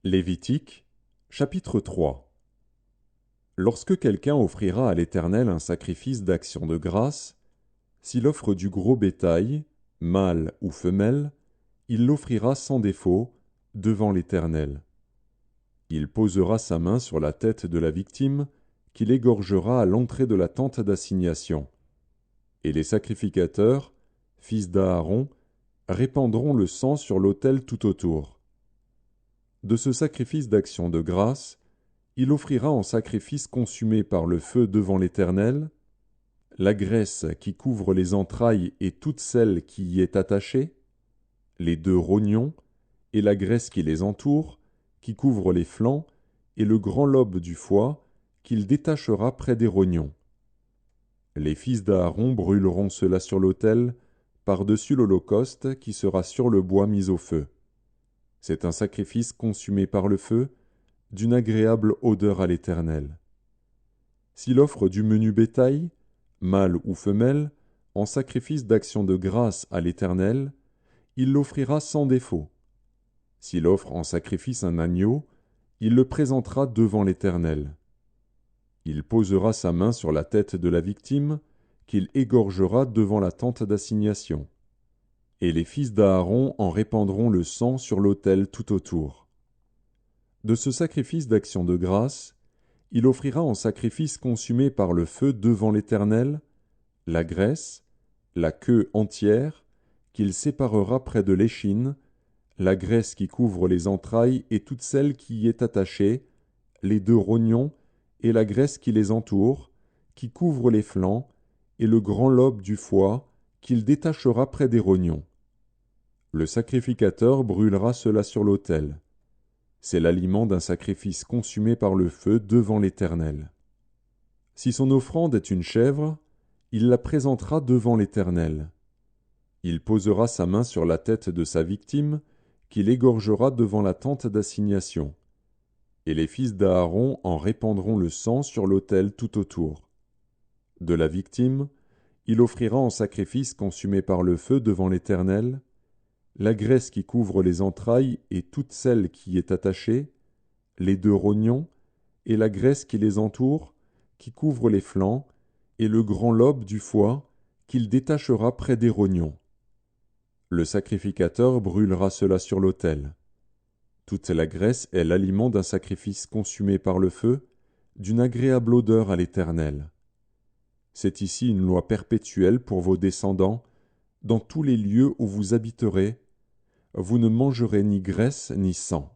Lévitique, chapitre 3. Lorsque quelqu'un offrira à l'Éternel un sacrifice d'action de grâce, s'il offre du gros bétail, mâle ou femelle, il l'offrira sans défaut devant l'Éternel. Il posera sa main sur la tête de la victime, qu'il égorgera à l'entrée de la tente d'assignation. Et les sacrificateurs, fils d'Aaron, répandront le sang sur l'autel tout autour. De ce sacrifice d'action de grâce, il offrira en sacrifice consumé par le feu devant l'Éternel la graisse qui couvre les entrailles et toute celle qui y est attachée, les 2 rognons, et la graisse qui les entoure, qui couvre les flancs, et le grand lobe du foie, qu'il détachera près des rognons. Les fils d'Aaron brûleront cela sur l'autel, par-dessus l'holocauste qui sera sur le bois mis au feu. C'est un sacrifice consumé par le feu, d'une agréable odeur à l'Éternel. S'il offre du menu bétail, mâle ou femelle, en sacrifice d'action de grâce à l'Éternel, il l'offrira sans défaut. S'il offre en sacrifice un agneau, il le présentera devant l'Éternel. Il posera sa main sur la tête de la victime, qu'il égorgera devant la tente d'assignation. Et les fils d'Aaron en répandront le sang sur l'autel tout autour. De ce sacrifice d'action de grâce, il offrira en sacrifice consumé par le feu devant l'Éternel la graisse, la queue entière, qu'il séparera près de l'échine, la graisse qui couvre les entrailles et toute celle qui y est attachée, les 2 rognons et la graisse qui les entoure, qui couvre les flancs, et le grand lobe du foie, qu'il détachera près des rognons. Le sacrificateur brûlera cela sur l'autel. C'est l'aliment d'un sacrifice consumé par le feu devant l'Éternel. Si son offrande est une chèvre, il la présentera devant l'Éternel. Il posera sa main sur la tête de sa victime, qu'il égorgera devant la tente d'assignation. Et les fils d'Aaron en répandront le sang sur l'autel tout autour. De la victime, il offrira en sacrifice consumé par le feu devant l'Éternel la graisse qui couvre les entrailles et toute celle qui y est attachée, les 2 rognons, et la graisse qui les entoure, qui couvre les flancs, et le grand lobe du foie, qu'il détachera près des rognons. Le sacrificateur brûlera cela sur l'autel. Toute la graisse est l'aliment d'un sacrifice consumé par le feu, d'une agréable odeur à l'Éternel. C'est ici une loi perpétuelle pour vos descendants, dans tous les lieux où vous habiterez. Vous ne mangerez ni graisse ni sang.